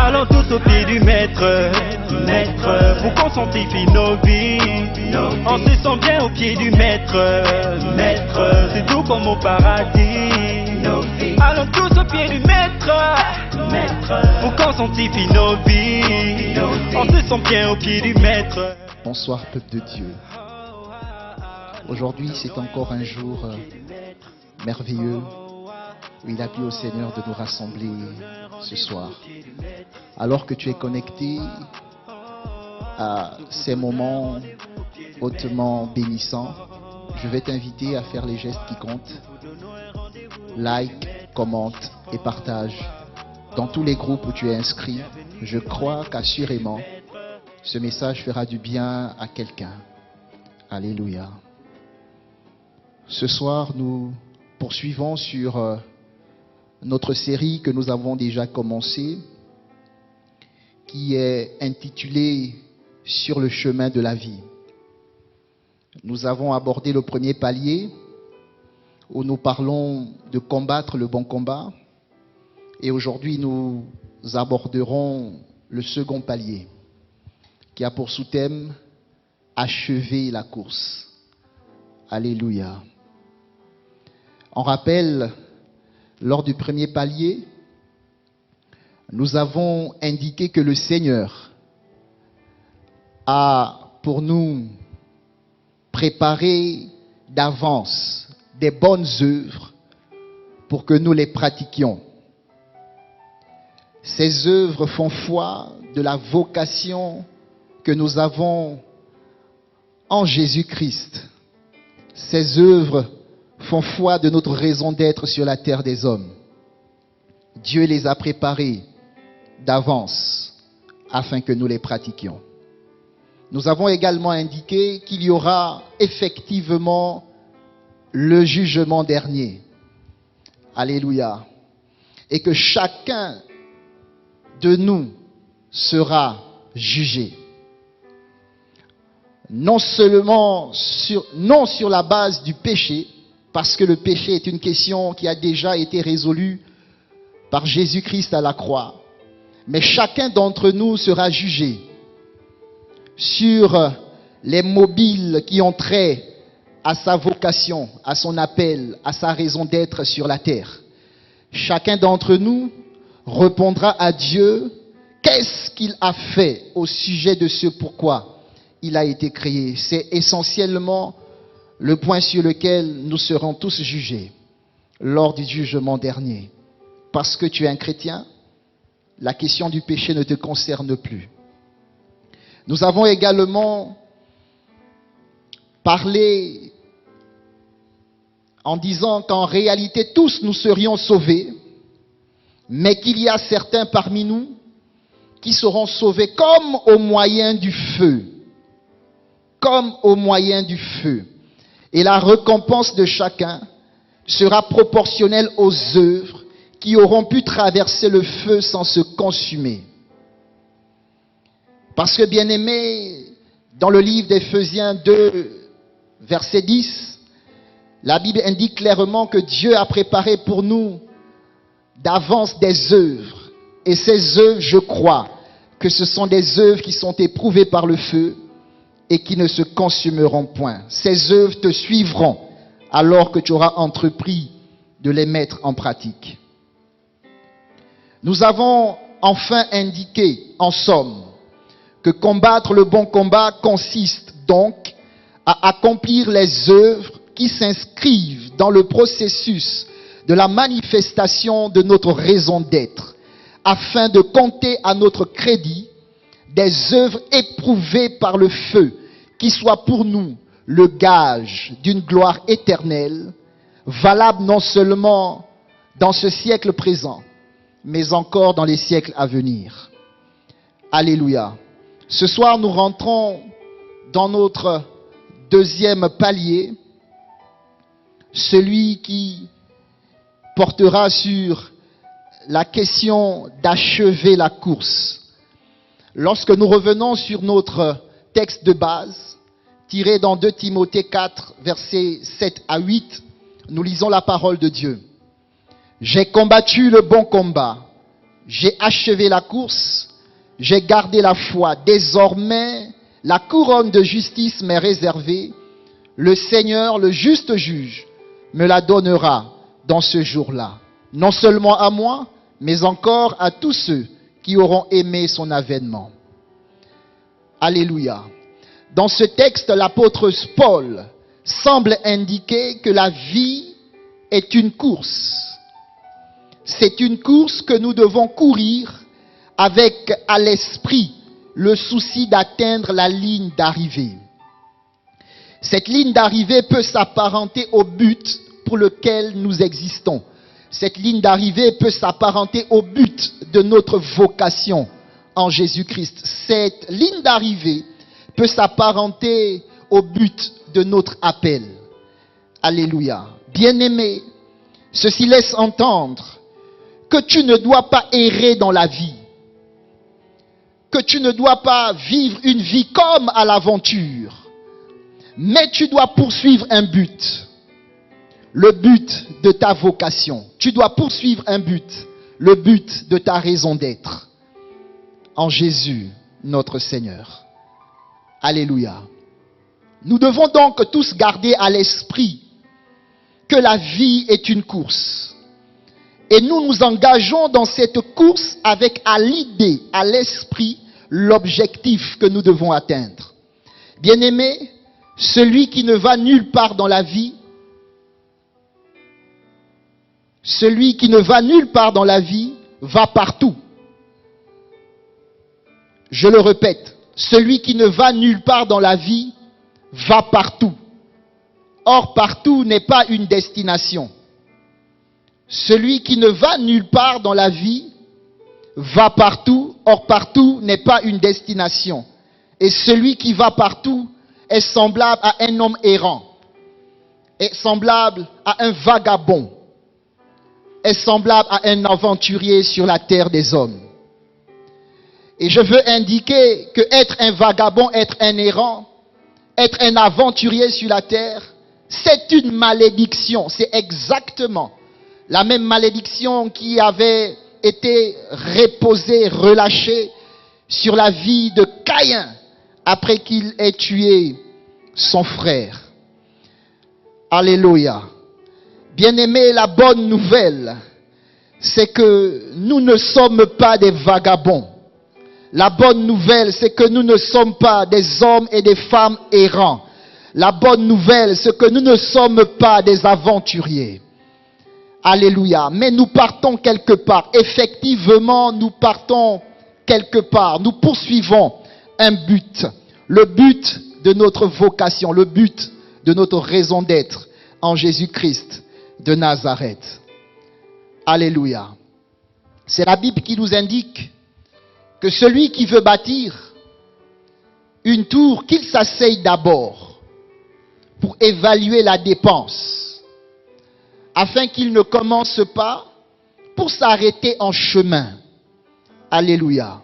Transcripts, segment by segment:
Allons tous au pied du maître, maître, pour qu'on sanctifie nos vies. On se sent bien au pied du maître, maître, c'est tout comme au paradis. Allons tous au pied du maître, maître, pour qu'on sanctifie nos vies. On se sent bien au pied du maître. Bonsoir peuple de Dieu. Aujourd'hui c'est encore un jour merveilleux où il a plu au Seigneur de nous rassembler ce soir. Alors que tu es connecté à ces moments hautement bénissants, je vais t'inviter à faire les gestes qui comptent. Like, commente et partage dans tous les groupes où tu es inscrit. Je crois qu'assurément ce message fera du bien à quelqu'un. Alléluia. Ce soir, nous poursuivons sur notre série que nous avons déjà commencée, qui est intitulée « Sur le chemin de la vie ». Nous avons abordé le premier palier, où nous parlons de combattre le bon combat. Et aujourd'hui, nous aborderons le second palier, qui a pour sous-thème « Achever la course ». Alléluia. On rappelle, lors du premier palier, nous avons indiqué que le Seigneur a pour nous préparé d'avance des bonnes œuvres pour que nous les pratiquions. Ces œuvres font foi de la vocation que nous avons en Jésus-Christ. Ces œuvres font foi de notre raison d'être sur la terre des hommes. Dieu les a préparées d'avance afin que nous les pratiquions. Nous avons également indiqué qu'il y aura effectivement le jugement dernier. Alléluia. Et que chacun de nous sera jugé. Non sur la base du péché, parce que le péché est une question qui a déjà été résolue par Jésus-Christ à la croix. Mais chacun d'entre nous sera jugé sur les mobiles qui ont trait à sa vocation, à son appel, à sa raison d'être sur la terre. Chacun d'entre nous répondra à Dieu qu'est-ce qu'il a fait au sujet de ce pourquoi il a été créé. C'est essentiellement le point sur lequel nous serons tous jugés lors du jugement dernier. Parce que tu es un chrétien, la question du péché ne te concerne plus. Nous avons également parlé en disant qu'en réalité tous nous serions sauvés, mais qu'il y a certains parmi nous qui seront sauvés comme au moyen du feu. Comme au moyen du feu. Et la récompense de chacun sera proportionnelle aux œuvres qui auront pu traverser le feu sans se consumer. Parce que, bien-aimés, dans le livre d'Éphésiens 2, verset 10, la Bible indique clairement que Dieu a préparé pour nous d'avance des œuvres. Et ces œuvres, je crois, que ce sont des œuvres qui sont éprouvées par le feu et qui ne se consumeront point. Ces œuvres te suivront alors que tu auras entrepris de les mettre en pratique. Nous avons enfin indiqué, en somme, que combattre le bon combat consiste donc à accomplir les œuvres qui s'inscrivent dans le processus de la manifestation de notre raison d'être, afin de compter à notre crédit des œuvres éprouvées par le feu, qui soient pour nous le gage d'une gloire éternelle, valable non seulement dans ce siècle présent, mais encore dans les siècles à venir. Alléluia. Ce soir, nous rentrons dans notre deuxième palier, celui qui portera sur la question d'achever la course. Lorsque nous revenons sur notre texte de base, tiré dans 2 Timothée 4, versets 7 à 8, nous lisons la parole de Dieu. « J'ai combattu le bon combat, j'ai achevé la course, j'ai gardé la foi. Désormais, la couronne de justice m'est réservée. Le Seigneur, le juste juge, me la donnera dans ce jour-là. Non seulement à moi, mais encore à tous ceux qui auront aimé son avènement. Alléluia. Dans ce texte, l'apôtre Paul semble indiquer que la vie est une course. C'est une course que nous devons courir avec à l'esprit le souci d'atteindre la ligne d'arrivée. Cette ligne d'arrivée peut s'apparenter au but pour lequel nous existons. Cette ligne d'arrivée peut s'apparenter au but de notre vocation en Jésus-Christ. Cette ligne d'arrivée peut s'apparenter au but de notre appel. Alléluia. Bien-aimé, ceci laisse entendre que tu ne dois pas errer dans la vie, que tu ne dois pas vivre une vie comme à l'aventure, mais tu dois poursuivre un but, le but de ta vocation. Tu dois poursuivre un but, le but de ta raison d'être, en Jésus, notre Seigneur. Alléluia. Nous devons donc tous garder à l'esprit que la vie est une course. Et nous nous engageons dans cette course avec à l'idée, à l'esprit, l'objectif que nous devons atteindre. Bien-aimé, celui qui ne va nulle part dans la vie, celui qui ne va nulle part dans la vie, va partout. Je le répète, celui qui ne va nulle part dans la vie, va partout. Or, partout n'est pas une destination. Celui qui ne va nulle part dans la vie va partout. Or, partout n'est pas une destination. Et celui qui va partout est semblable à un homme errant, est semblable à un vagabond, est semblable à un aventurier sur la terre des hommes. Et je veux indiquer que être un vagabond, être un errant, être un aventurier sur la terre, c'est une malédiction. C'est exactement la même malédiction qui avait été reposée, relâchée sur la vie de Caïn après qu'il ait tué son frère. Alléluia. Bien-aimés, la bonne nouvelle, c'est que nous ne sommes pas des vagabonds. La bonne nouvelle, c'est que nous ne sommes pas des hommes et des femmes errants. La bonne nouvelle, c'est que nous ne sommes pas des aventuriers. Alléluia. Mais nous partons quelque part. Effectivement, nous partons quelque part. Nous poursuivons un but. Le but de notre vocation, le but de notre raison d'être en Jésus-Christ de Nazareth. Alléluia. C'est la Bible qui nous indique que celui qui veut bâtir une tour, qu'il s'asseye d'abord pour évaluer la dépense, afin qu'il ne commence pas pour s'arrêter en chemin. Alléluia.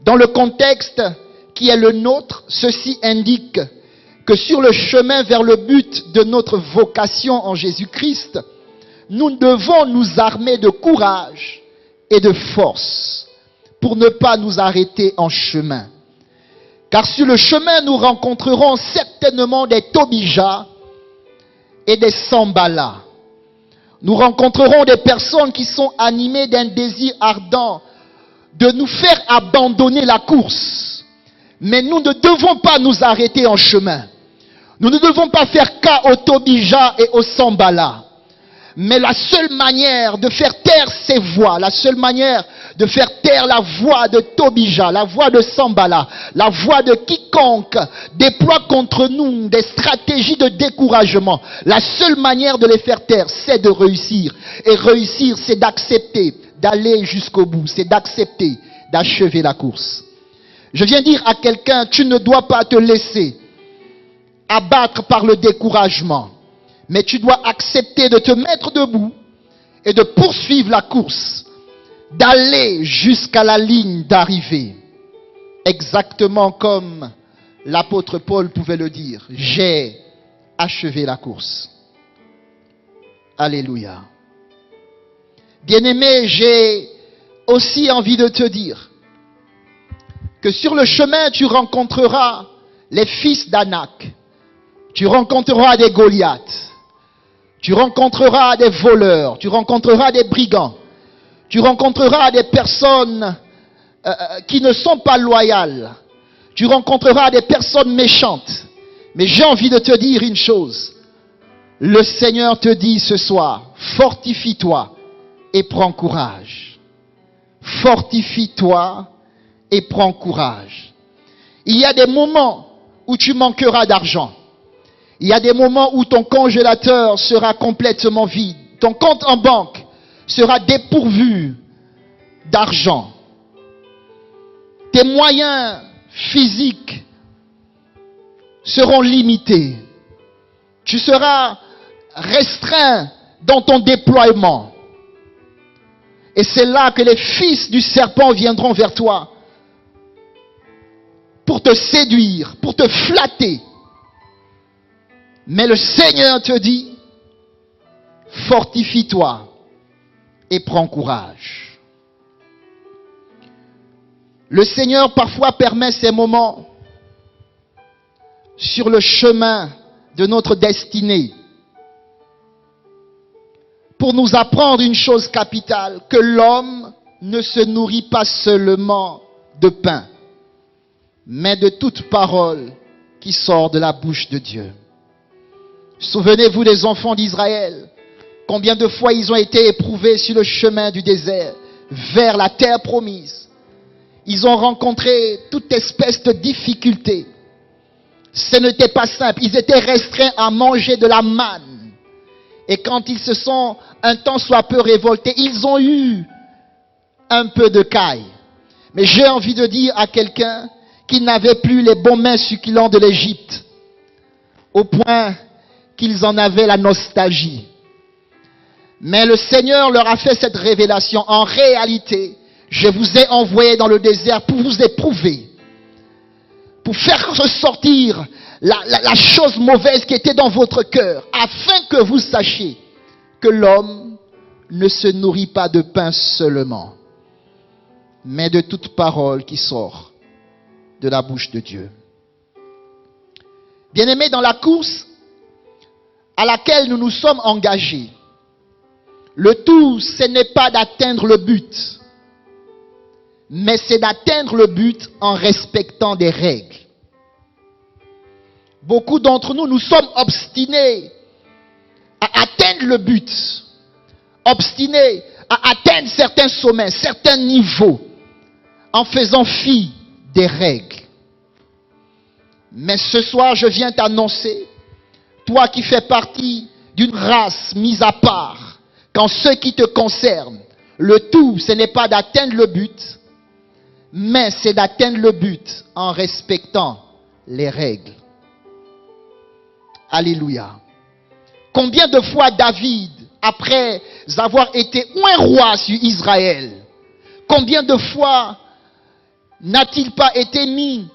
Dans le contexte qui est le nôtre, ceci indique que sur le chemin vers le but de notre vocation en Jésus-Christ, nous devons nous armer de courage et de force pour ne pas nous arrêter en chemin. Car sur le chemin, nous rencontrerons certainement des Tobija et des Sambala. Nous rencontrerons des personnes qui sont animées d'un désir ardent de nous faire abandonner la course. Mais nous ne devons pas nous arrêter en chemin. Nous ne devons pas faire cas aux Tobija et aux Sambala. Mais la seule manière de faire taire ces voix, la seule manière de faire taire la voix de Tobija, la voix de Sambala, la voix de quiconque déploie contre nous des stratégies de découragement, la seule manière de les faire taire, c'est de réussir. Et réussir, c'est d'accepter d'aller jusqu'au bout, c'est d'accepter d'achever la course. Je viens dire à quelqu'un, tu ne dois pas te laisser abattre par le découragement. Mais tu dois accepter de te mettre debout et de poursuivre la course, d'aller jusqu'à la ligne d'arrivée. Exactement comme l'apôtre Paul pouvait le dire. J'ai achevé la course. Alléluia. Bien-aimé, j'ai aussi envie de te dire que sur le chemin, tu rencontreras les fils d'Anak. Tu rencontreras des Goliaths. Tu rencontreras des voleurs. Tu rencontreras des brigands. Tu rencontreras des personnes qui ne sont pas loyales. Tu rencontreras des personnes méchantes. Mais j'ai envie de te dire une chose. Le Seigneur te dit ce soir, fortifie-toi et prends courage. Fortifie-toi et prends courage. Il y a des moments où tu manqueras d'argent. Il y a des moments où ton congélateur sera complètement vide. Ton compte en banque sera dépourvu d'argent. Tes moyens physiques seront limités. Tu seras restreint dans ton déploiement. Et c'est là que les fils du serpent viendront vers toi pour te séduire, pour te flatter. Mais le Seigneur te dit, fortifie-toi et prends courage. Le Seigneur parfois permet ces moments sur le chemin de notre destinée pour nous apprendre une chose capitale, que l'homme ne se nourrit pas seulement de pain, mais de toute parole qui sort de la bouche de Dieu. Souvenez-vous des enfants d'Israël, combien de fois ils ont été éprouvés sur le chemin du désert vers la terre promise. Ils ont rencontré toute espèce de difficultés. Ce n'était pas simple, ils étaient restreints à manger de la manne. Et quand ils se sont un temps soit peu révoltés, ils ont eu un peu de caille. Mais j'ai envie de dire à quelqu'un qu'ils n'avaient plus les bons mets succulents de l'Égypte, au point qu'ils en avaient la nostalgie. Mais le Seigneur leur a fait cette révélation. En réalité, je vous ai envoyé dans le désert pour vous éprouver, pour faire ressortir la chose mauvaise qui était dans votre cœur, afin que vous sachiez que l'homme ne se nourrit pas de pain seulement, mais de toute parole qui sort de la bouche de Dieu. Bien-aimés, dans la course à laquelle nous nous sommes engagés, le tout, ce n'est pas d'atteindre le but, mais c'est d'atteindre le but en respectant des règles. Beaucoup d'entre nous, nous sommes obstinés à atteindre le but, obstinés à atteindre certains sommets, certains niveaux, en faisant fi des règles. Mais ce soir, je viens t'annoncer, toi qui fais partie d'une race mise à part, qu'en ce qui te concerne, le tout, ce n'est pas d'atteindre le but, mais c'est d'atteindre le but en respectant les règles. Alléluia. Combien de fois David, après avoir été un roi sur Israël, combien de fois n'a-t-il pas été mis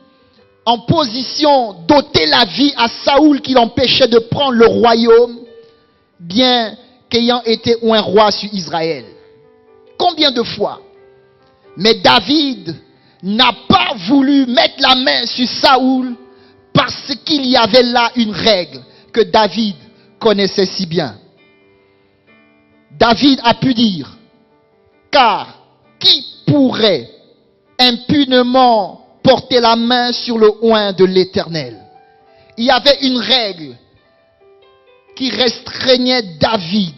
en position d'ôter la vie à Saoul qui l'empêchait de prendre le royaume, bien qu'ayant été un roi sur Israël? Combien de fois? Mais David n'a pas voulu mettre la main sur Saoul parce qu'il y avait là une règle que David connaissait si bien. David a pu dire, car qui pourrait impunément porter la main sur le oint de l'Éternel? Il y avait une règle qui restreignait David.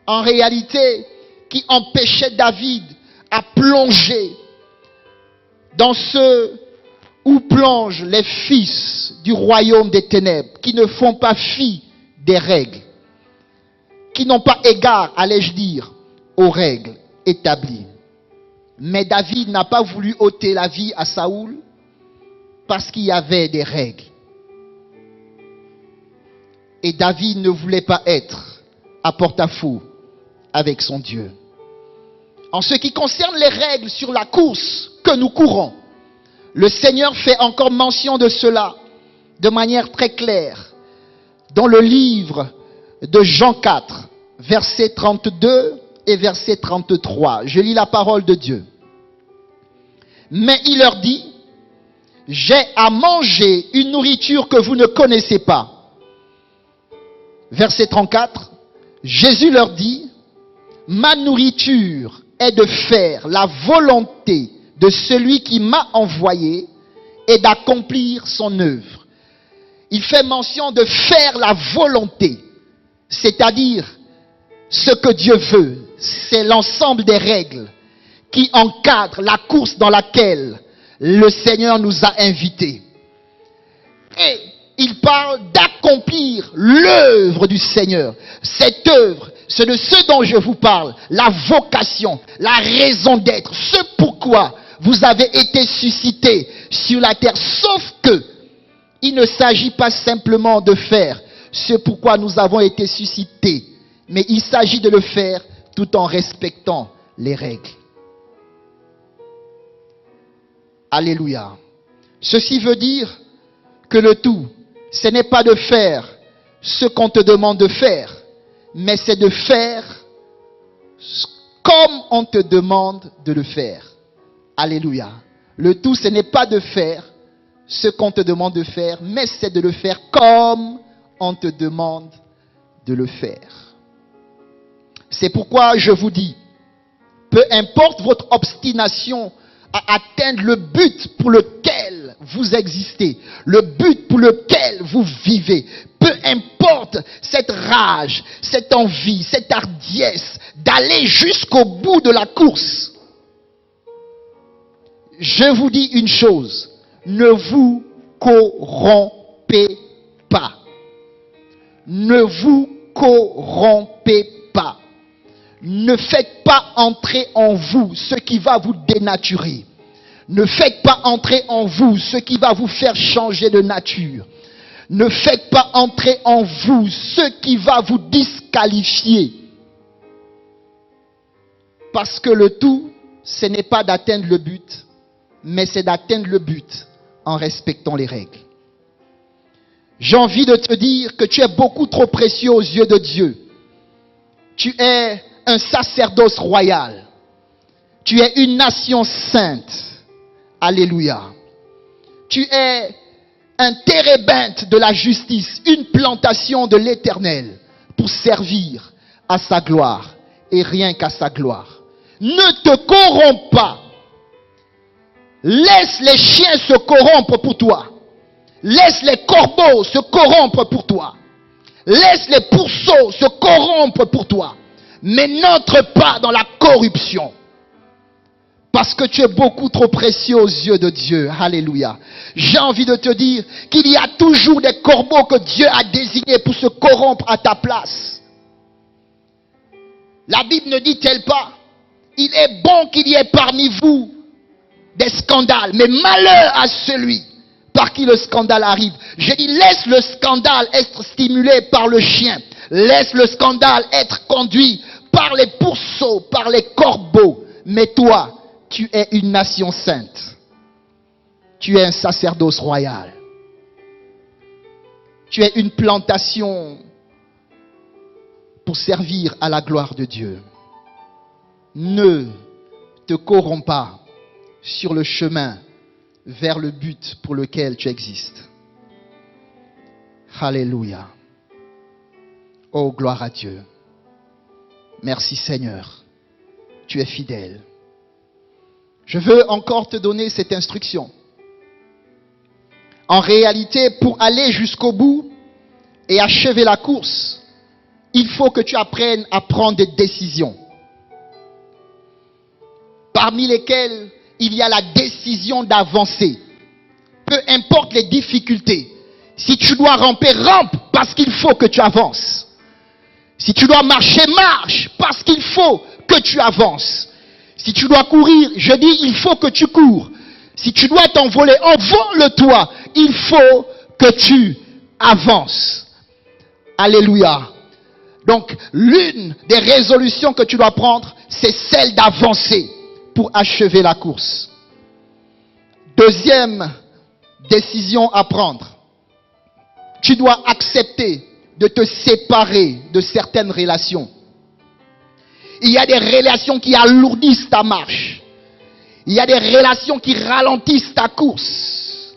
En réalité, qui empêchait David à plonger dans ce où plongent les fils du royaume des ténèbres, qui ne font pas fi des règles, qui n'ont pas égard, allais-je dire, aux règles établies. Mais David n'a pas voulu ôter la vie à Saoul parce qu'il y avait des règles. Et David ne voulait pas être à porte-à-faux avec son Dieu. En ce qui concerne les règles sur la course que nous courons, le Seigneur fait encore mention de cela de manière très claire dans le livre de Jean 4, versets 32 et verset 33. Je lis la parole de Dieu. Mais il leur dit, j'ai à manger une nourriture que vous ne connaissez pas. Verset 34. Jésus leur dit, ma nourriture est de faire la volonté de celui qui m'a envoyé et d'accomplir son œuvre. Il fait mention de faire la volonté, c'est-à-dire ce que Dieu veut. C'est l'ensemble des règles qui encadrent la course dans laquelle le Seigneur nous a invités. Et il parle d'accomplir l'œuvre du Seigneur. Cette œuvre, c'est de ce dont je vous parle, la vocation, la raison d'être, ce pourquoi vous avez été suscités sur la terre. Sauf que, il ne s'agit pas simplement de faire ce pourquoi nous avons été suscités, mais il s'agit de le faire tout en respectant les règles. Alléluia. Ceci veut dire que le tout, ce n'est pas de faire ce qu'on te demande de faire, mais c'est de faire comme on te demande de le faire. Alléluia. Le tout, ce n'est pas de faire ce qu'on te demande de faire, mais c'est de le faire comme on te demande de le faire. C'est pourquoi je vous dis, peu importe votre obstination à atteindre le but pour lequel vous existez, le but pour lequel vous vivez, peu importe cette rage, cette envie, cette hardiesse d'aller jusqu'au bout de la course, je vous dis une chose, ne vous corrompez pas. Ne vous corrompez pas. Ne faites pas entrer en vous ce qui va vous dénaturer. Ne faites pas entrer en vous ce qui va vous faire changer de nature. Ne faites pas entrer en vous ce qui va vous disqualifier. Parce que le tout, ce n'est pas d'atteindre le but, mais c'est d'atteindre le but en respectant les règles. J'ai envie de te dire que tu es beaucoup trop précieux aux yeux de Dieu. Tu es un sacerdoce royal. Tu es une nation sainte. Alléluia. Tu es un térébinthe de la justice, une plantation de l'Éternel pour servir à sa gloire et rien qu'à sa gloire. Ne te corromps pas. Laisse les chiens se corrompre pour toi. Laisse les corbeaux se corrompre pour toi. Laisse les pourceaux se corrompre pour toi. Mais n'entre pas dans la corruption. Parce que tu es beaucoup trop précieux aux yeux de Dieu. Alléluia. J'ai envie de te dire qu'il y a toujours des corbeaux que Dieu a désignés pour se corrompre à ta place. La Bible ne dit-elle pas, il est bon qu'il y ait parmi vous des scandales, mais malheur à celui par qui le scandale arrive. Je dis, laisse le scandale être stimulé par le chien. Laisse le scandale être conduit par les pourceaux, par les corbeaux. Mais toi, tu es une nation sainte. Tu es un sacerdoce royal. Tu es une plantation pour servir à la gloire de Dieu. Ne te corromps pas sur le chemin vers le but pour lequel tu existes. Alléluia. Oh, gloire à Dieu. Merci Seigneur. Tu es fidèle. Je veux encore te donner cette instruction. En réalité, pour aller jusqu'au bout et achever la course, il faut que tu apprennes à prendre des décisions. Parmi lesquelles il y a la décision d'avancer. Peu importe les difficultés. Si tu dois ramper, rampe parce qu'il faut que tu avances. Si tu dois marcher, marche parce qu'il faut que tu avances. Si tu dois courir, je dis il faut que tu cours. Si tu dois t'envoler, envole-toi. Il faut que tu avances. Alléluia. Donc, l'une des résolutions que tu dois prendre, c'est celle d'avancer pour achever la course. Deuxième décision à prendre. Tu dois accepter de te séparer de certaines relations. Il y a des relations qui alourdissent ta marche. Il y a des relations qui ralentissent ta course.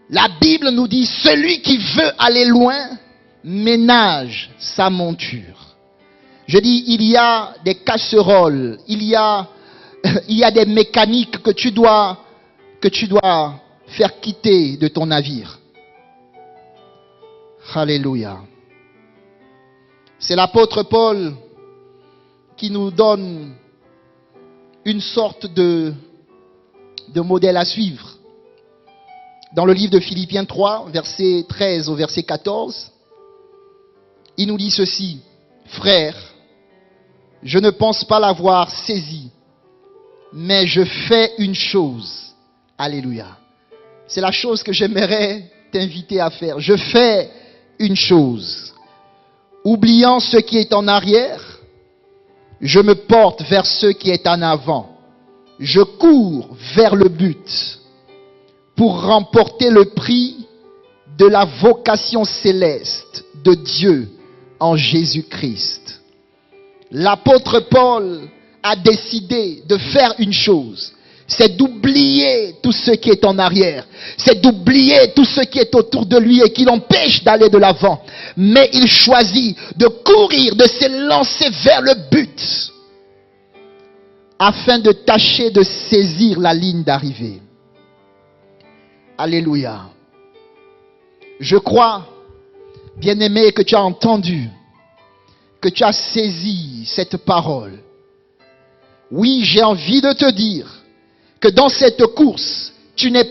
La Bible nous dit, celui qui veut aller loin, ménage sa monture. Je dis, il y a des casseroles, il y a des mécaniques que tu dois faire quitter de ton navire. Alléluia. C'est l'apôtre Paul qui nous donne une sorte de modèle à suivre. Dans le livre de Philippiens 3, verset 13 au verset 14, il nous dit ceci: frères, je ne pense pas l'avoir saisi, mais je fais une chose. Alléluia. C'est la chose que j'aimerais t'inviter à faire. Je fais une chose. Oubliant ce qui est en arrière, je me porte vers ce qui est en avant. Je cours vers le but pour remporter le prix de la vocation céleste de Dieu en Jésus-Christ. L'apôtre Paul a décidé de faire une chose. C'est d'oublier tout ce qui est en arrière. C'est d'oublier tout ce qui est autour de lui et qui l'empêche d'aller de l'avant. Mais il choisit de courir, de se lancer vers le but afin de tâcher de saisir la ligne d'arrivée. Alléluia. Je crois, bien-aimé, que tu as entendu, que tu as saisi cette parole. Oui, j'ai envie de te dire que dans cette course, tu n'es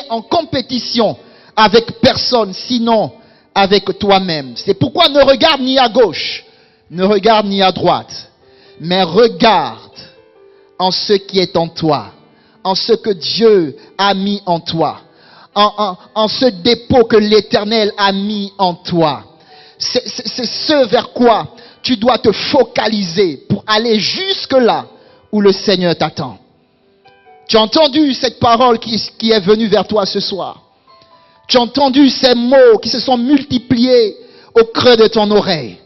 en compétition avec personne, sinon avec toi-même. C'est pourquoi ne regarde ni à gauche, ne regarde ni à droite, mais regarde en ce qui est en toi, en ce que Dieu a mis en toi, en ce dépôt que l'Éternel a mis en toi. C'est ce vers quoi tu dois te focaliser pour aller jusque là où le Seigneur t'attend. Tu as entendu cette parole qui est venue vers toi ce soir. Tu as entendu ces mots qui se sont multipliés au creux de ton oreille.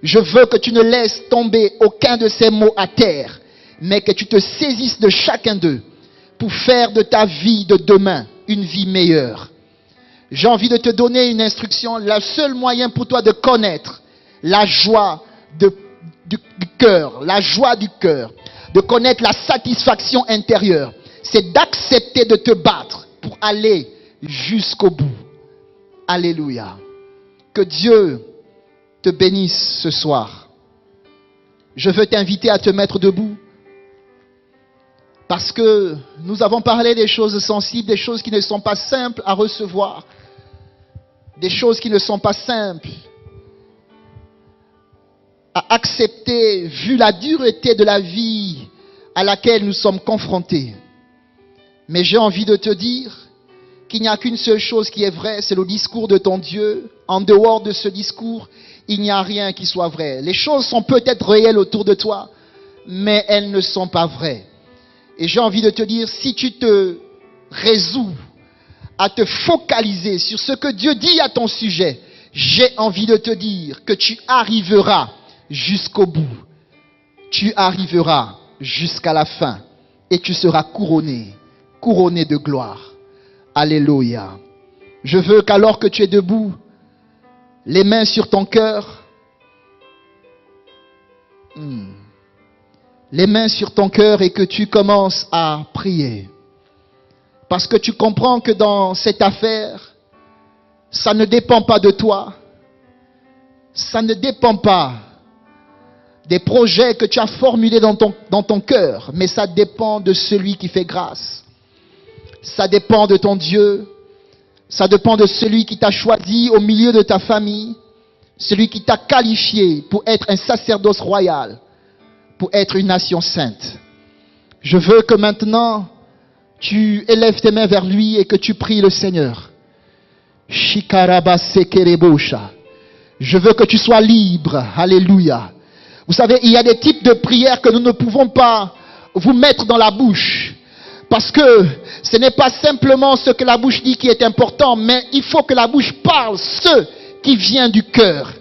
Je veux que tu ne laisses tomber aucun de ces mots à terre, mais que tu te saisisses de chacun d'eux pour faire de ta vie de demain une vie meilleure. J'ai envie de te donner une instruction. Le seul moyen pour toi de connaître la joie du cœur, la joie du cœur, de connaître la satisfaction intérieure, c'est d'accepter de te battre pour aller jusqu'au bout. Alléluia. Que Dieu te bénisse ce soir. Je veux t'inviter à te mettre debout, parce que nous avons parlé des choses sensibles, des choses qui ne sont pas simples à recevoir, des choses qui ne sont pas simples à accepter vu la dureté de la vie à laquelle nous sommes confrontés. Mais j'ai envie de te dire qu'il n'y a qu'une seule chose qui est vraie, c'est le discours de ton Dieu. En dehors de ce discours, il n'y a rien qui soit vrai. Les choses sont peut-être réelles autour de toi, mais elles ne sont pas vraies. Et j'ai envie de te dire, si tu te résous à te focaliser sur ce que Dieu dit à ton sujet, j'ai envie de te dire que tu arriveras jusqu'au bout. Tu arriveras jusqu'à la fin et tu seras couronné de gloire. Alléluia. Je veux qu'alors que tu es debout, les mains sur ton cœur, les mains sur ton cœur, et que tu commences à prier. Parce que tu comprends que dans cette affaire, ça ne dépend pas de toi. Ça ne dépend pas des projets que tu as formulés dans ton cœur, mais ça dépend de celui qui fait grâce. Ça dépend de ton Dieu. Ça dépend de celui qui t'a choisi au milieu de ta famille, celui qui t'a qualifié pour être un sacerdoce royal, pour être une nation sainte. Je veux que maintenant, tu élèves tes mains vers lui et que tu pries le Seigneur. Je veux que tu sois libre. Alléluia. Vous savez, il y a des types de prières que nous ne pouvons pas vous mettre dans la bouche. Parce que ce n'est pas simplement ce que la bouche dit qui est important, mais il faut que la bouche parle ce qui vient du cœur.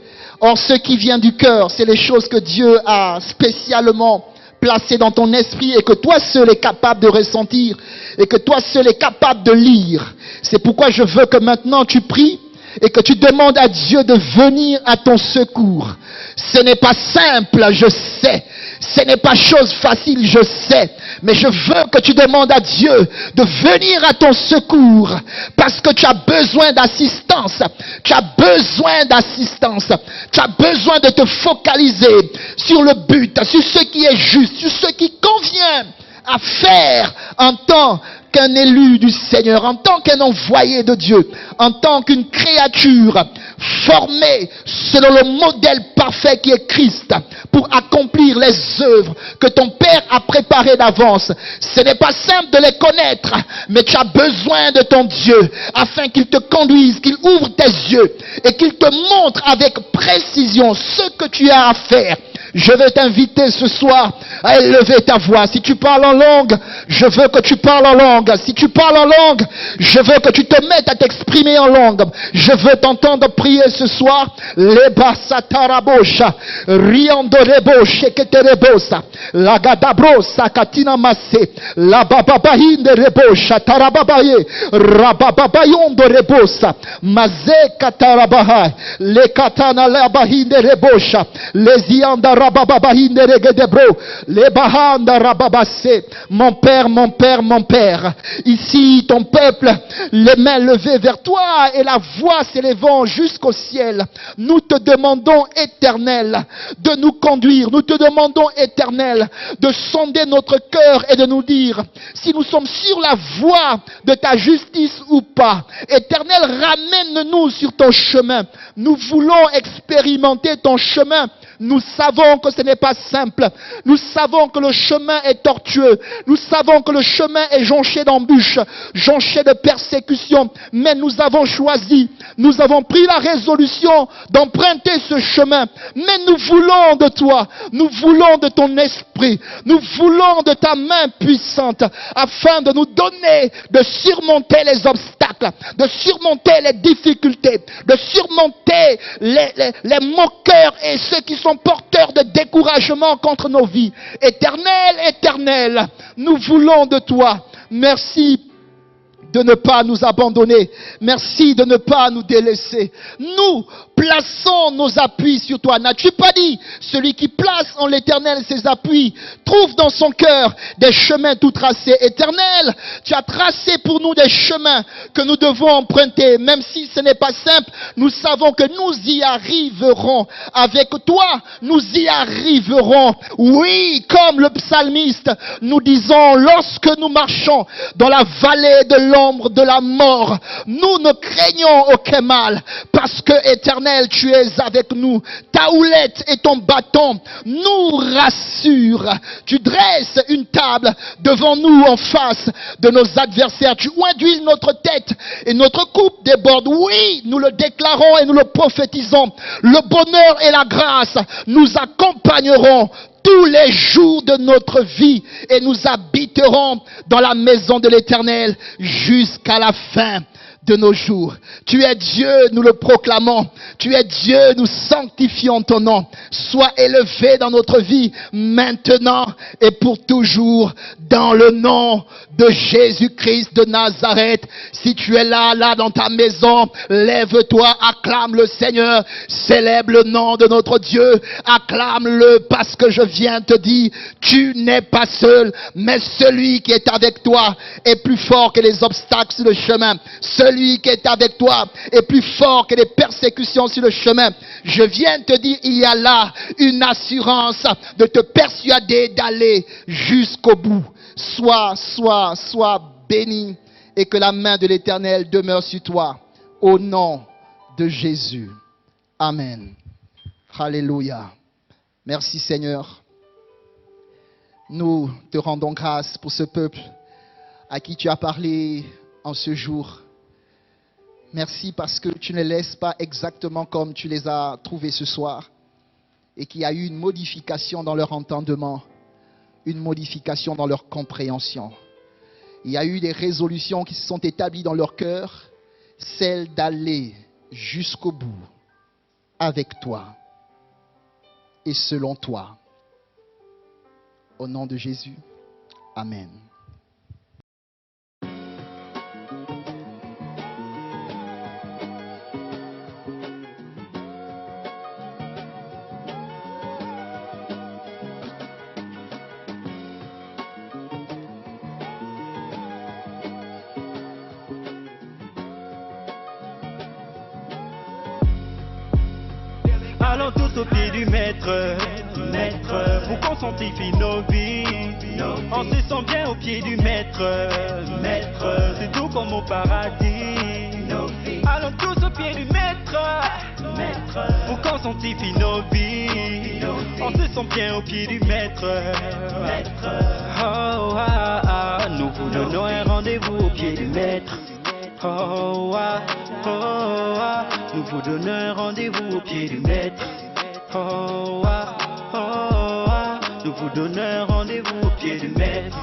Or, ce qui vient du cœur, c'est les choses que Dieu a spécialement placées dans ton esprit et que toi seul es capable de ressentir et que toi seul es capable de lire. C'est pourquoi je veux que maintenant tu pries et que tu demandes à Dieu de venir à ton secours. Ce n'est pas simple, je sais. Ce n'est pas chose facile, je sais. Mais je veux que tu demandes à Dieu de venir à ton secours. Parce que tu as besoin d'assistance. Tu as besoin d'assistance. Tu as besoin de te focaliser sur le but, sur ce qui est juste, sur ce qui convient à faire en tant qu'un élu du Seigneur, en tant qu'un envoyé de Dieu, en tant qu'une créature formée selon le modèle parfait qui est Christ, pour accomplir les œuvres que ton Père a préparées d'avance. Ce n'est pas simple de les connaître, mais tu as besoin de ton Dieu afin qu'il te conduise, qu'il ouvre tes yeux et qu'il te montre avec précision ce que tu as à faire. Je veux t'inviter ce soir à élever ta voix. Si tu parles en langue, je veux que tu parles en langue. Si tu parles en langue, je veux que tu te mettes à t'exprimer en langue. Je veux t'entendre prier ce soir. Leba satarabosha, riandoreboshe keterebosa, lagadabrosa katina masse, la bababahinde rebosha, tarababaye, rabababayondo rebosa, maze katarabahai, le katana labahinde rebosha, les ianda rabababahinde regedebro, les bahanda rababasse. Mon Père, mon Père, mon Père, ici ton peuple, les mains levées vers toi et la voix s'élevant jusqu'au ciel, nous te demandons, Éternel, de nous conduire. Nous te demandons, Éternel, de sonder notre cœur et de nous dire si nous sommes sur la voie de ta justice ou pas. Éternel, ramène-nous sur ton chemin. Nous voulons expérimenter ton chemin. Nous savons que ce n'est pas simple. Nous savons que le chemin est tortueux. Nous savons que le chemin est jonché d'embûches, jonché de persécutions. Mais nous avons choisi, nous avons pris la résolution d'emprunter ce chemin. Mais nous voulons de toi, nous voulons de ton esprit, nous voulons de ta main puissante afin de nous donner de surmonter les obstacles, de surmonter les difficultés, de surmonter les moqueurs et ceux qui sont porteurs de découragement contre nos vies. Éternel, Éternel, nous voulons de toi. Merci de ne pas nous abandonner. Merci de ne pas nous délaisser. Nous plaçons nos appuis sur toi. N'as-tu pas dit, celui qui place en l'Éternel ses appuis trouve dans son cœur des chemins tout tracés. Éternel, tu as tracé pour nous des chemins que nous devons emprunter. Même si ce n'est pas simple, nous savons que nous y arriverons. Avec toi, nous y arriverons. Oui, comme le psalmiste, nous disons, lorsque nous marchons dans la vallée de l'ombre de la mort, nous ne craignons aucun mal, parce que, Éternel, tu es avec nous. Ta houlette et ton bâton nous rassurent. Tu dresses une table devant nous en face de nos adversaires. Tu induis notre tête et notre coupe déborde. Oui, nous le déclarons et nous le prophétisons. Le bonheur et la grâce nous accompagneront tous les jours de notre vie et nous habiterons dans la maison de l'Éternel jusqu'à la fin de nos jours. Tu es Dieu, nous le proclamons. Tu es Dieu, nous sanctifions ton nom. Sois élevé dans notre vie maintenant et pour toujours dans le nom de Jésus-Christ de Nazareth. Si tu es là dans ta maison, lève-toi, acclame le Seigneur, célèbre le nom de notre Dieu, acclame-le parce que je viens te dire, tu n'es pas seul, mais celui qui est avec toi est plus fort que les obstacles sur le chemin. Celui qui est avec toi est plus fort que les persécutions sur le chemin. Je viens te dire, il y a là une assurance de te persuader d'aller jusqu'au bout. Sois béni et que la main de l'Éternel demeure sur toi. Au nom de Jésus. Amen. Alléluia. Merci Seigneur. Nous te rendons grâce pour ce peuple à qui tu as parlé en ce jour. Merci parce que tu ne les laisses pas exactement comme tu les as trouvés ce soir et qu'il y a eu une modification dans leur entendement, une modification dans leur compréhension. Il y a eu des résolutions qui se sont établies dans leur cœur, celle d'aller jusqu'au bout avec toi. et selon toi. Au nom de Jésus, Amen. Allons tous au pied du maître, maître, pour qu'on sanctifie nos vies. On se sent bien au pied du maître, maître, c'est tout comme au paradis. Allons tous au pied du maître, maître, pour qu'on sanctifie nos vies. On se sent bien au pied du maître, maître. Oh, ah, ah, nous vous donnons un rendez-vous au pied du maître. Oh, ah, oh, ah, nous vous donnons un rendez-vous au pied du maître. Oh, ah, oh, ah, nous vous donnons un rendez-vous au pied du maître.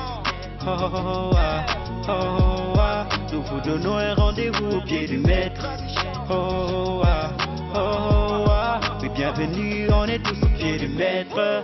Oh, ah, oh, ah, nous vous donnons un rendez-vous au pied du maître. Oh, ah, oh, ah, oui, bienvenue, on est tous au pied du maître.